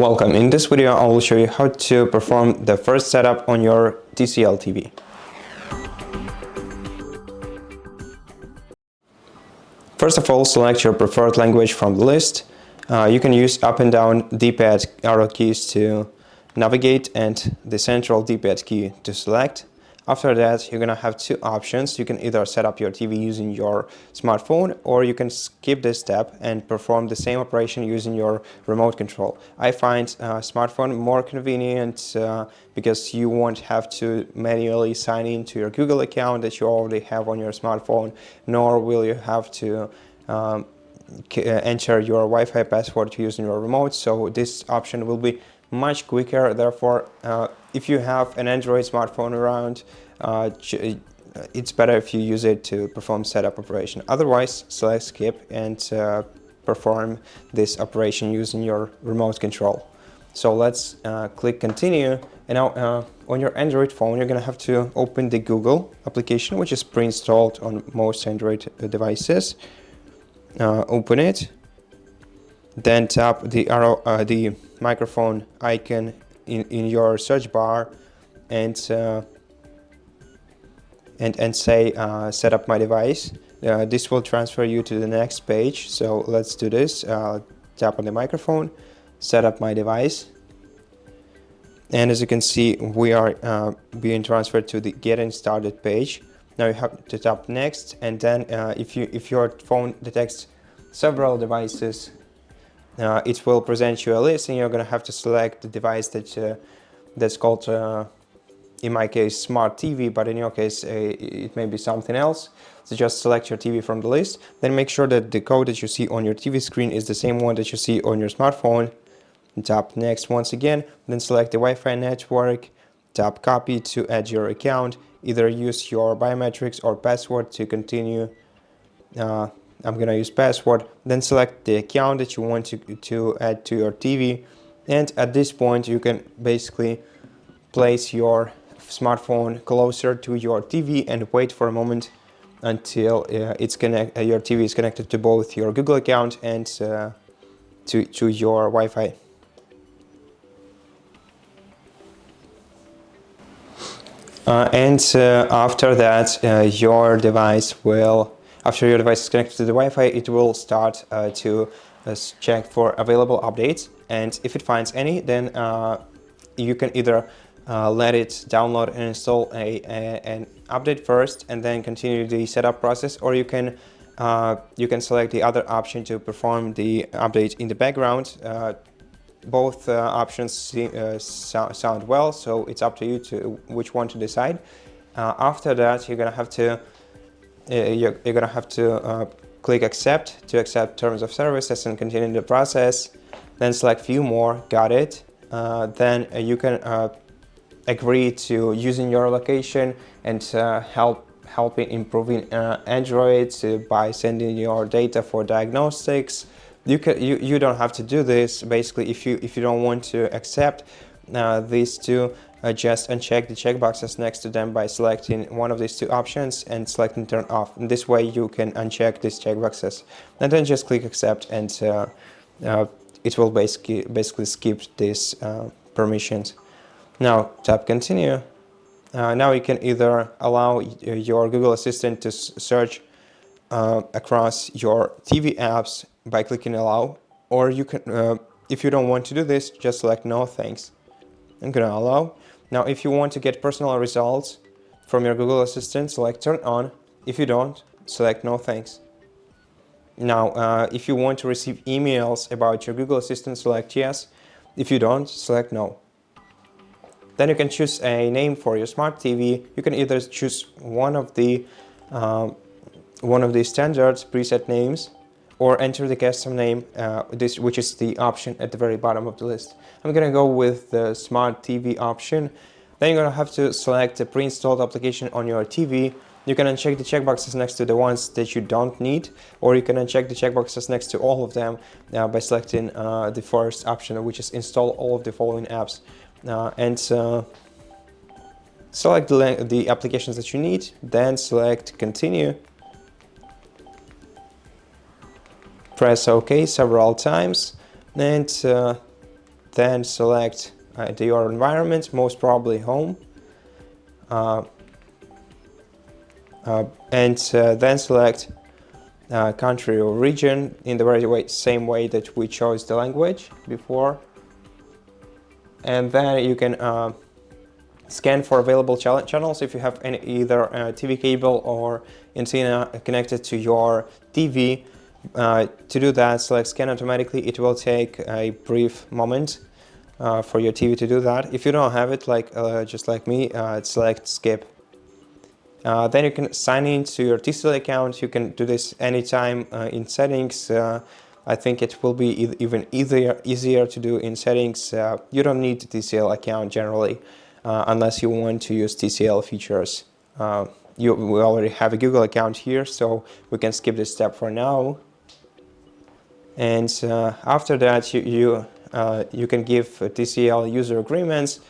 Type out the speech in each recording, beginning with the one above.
Welcome. In this video, I will show you how to perform the first setup on your TCL TV. First of all, select your preferred language from the list. You can use up and down D-pad arrow keys to navigate and the central D-pad key to select. After that, you're gonna have two options. You can either set up your TV using your smartphone, or you can skip this step and perform the same operation using your remote control. I find smartphone more convenient because you won't have to manually sign into your Google account that you already have on your smartphone, nor will you have to enter your Wi-Fi password using your remote. So this option will be much quicker. Therefore, if you have an Android smartphone around, it's better if you use it to perform setup operation. Otherwise, select skip and perform this operation using your remote control. So let's click continue. And now on your Android phone, you're gonna have to open the Google application, which is pre-installed on most Android devices. Open it. Then tap the arrow, the microphone icon in your search bar, and say set up my device. This will transfer you to the next page. So let's do this. Tap on the microphone, set up my device, and as you can see, we are being transferred to the getting started page. Now you have to tap next, and then if your phone detects several devices, it will present you a list, and you're going to have to select the device that's called, in my case, Smart TV, but in your case, it may be something else. So just select your TV from the list, then make sure that the code that you see on your TV screen is the same one that you see on your smartphone. Tap next once again, then select the Wi-Fi network, tap copy to add your account, either use your biometrics or password to continue. I'm gonna use password, then select the account that you want to add to your TV, and at this point you can basically place your smartphone closer to your TV and wait for a moment until your TV is connected to both your Google account and to your Wi-Fi. After that, after your device is connected to the Wi-Fi, it will start to check for available updates, and if it finds any, then you can either let it download and install an update first and then continue the setup process, or you can select the other option to perform the update in the background. Both options sound well, so it's up to you to which one to decide. After that, you're gonna have to click accept to accept terms of services and continue the process. Then select view more, got it. Then you can agree to using your location and helping improving Android by sending your data for diagnostics. You don't have to do this. Basically, if you don't want to accept these two, just uncheck the checkboxes next to them by selecting one of these two options and selecting turn off. And this way you can uncheck these checkboxes, and then just click accept, and it will basically skip these permissions. Now tap continue. Now you can either allow your Google Assistant to search across your TV apps by clicking allow, or you can, if you don't want to do this, just select no thanks. I'm gonna allow. Now if you want to get personal results from your Google Assistant, select turn on. If you don't, select no thanks. Now if you want to receive emails about your Google Assistant, select yes. If you don't, select no. Then you can choose a name for your smart TV. You can either choose one of the standard preset names, or enter the custom name, which is the option at the very bottom of the list. I'm gonna go with the Smart TV option. Then you're gonna have to select a pre-installed application on your TV. You can uncheck the checkboxes next to the ones that you don't need, or you can uncheck the checkboxes next to all of them by selecting the first option, which is install all of the following apps. Select the applications that you need, then select continue. Press OK several times, and then select your environment, most probably home, and then select country or region in the same way that we chose the language before. And then you can scan for available channels if you have either a TV cable or antenna connected to your TV. To do that, select scan automatically. It will take a brief moment for your TV to do that. If you don't have it, just like me, select skip. Then you can sign in to your TCL account. You can do this anytime in settings. I think it will be even easier to do in settings. You don't need the TCL account generally, unless you want to use TCL features. We already have a Google account here, so we can skip this step for now. And after that, you can give TCL user agreements.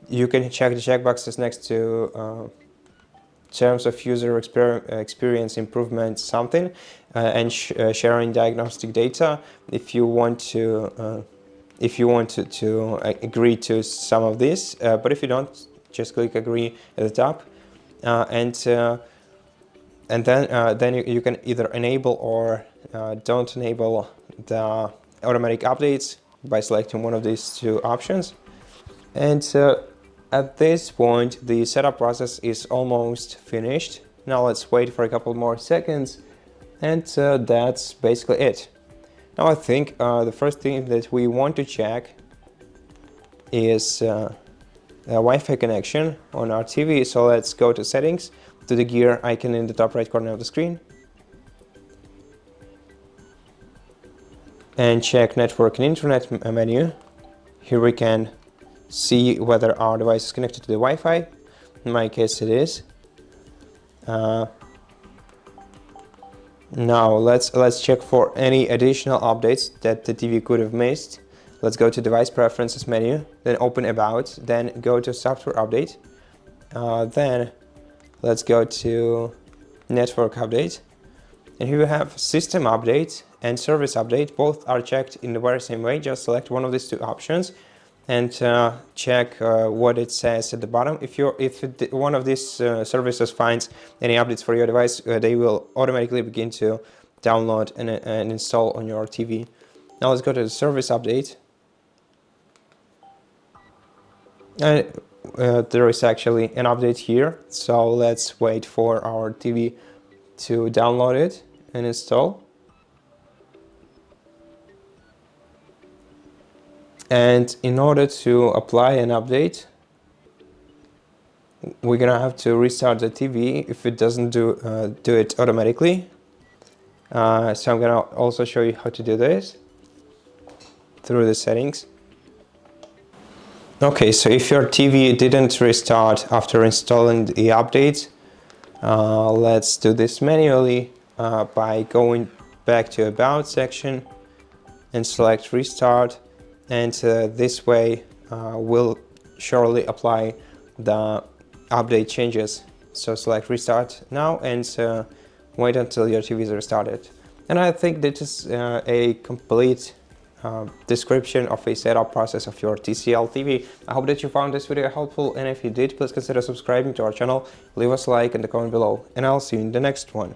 You can check the checkboxes next to terms of user experience improvement something, and sharing diagnostic data if you want to agree to some of this. But if you don't, just click agree at the top, and then you can either enable or don't enable the automatic updates by selecting one of these two options. And at this point, the setup process is almost finished. Now let's wait for a couple more seconds, and that's basically it. Now I think the first thing that we want to check is a Wi-Fi connection on our TV. So let's go to settings, to the gear icon in the top right corner of the screen, and check network and internet menu. Here we can see whether our device is connected to the Wi-Fi. In my case it is. Now let's check for any additional updates that the TV could have missed. Let's go to device preferences menu, then open about, then go to software update, then let's go to network update, and here we have system update and service update. Both are checked in the very same way. Just select one of these two options and check what it says at the bottom. If one of these services finds any updates for your device, they will automatically begin to download and install on your TV. Now let's go to the service update. And there is actually an update here, so let's wait for our TV to download it and install. And in order to apply an update, we're gonna have to restart the TV if it doesn't do it automatically. So I'm gonna also show you how to do this through the settings. Okay, so if your TV didn't restart after installing the update, let's do this manually by going back to About section and select Restart. And this way we'll surely apply the update changes. So select Restart now and wait until your TV is restarted. And I think this is a complete description of a setup process of your TCL TV. I hope that you found this video helpful, and if you did, please consider subscribing to our channel, leave us a like in the comment below, and I'll see you in the next one.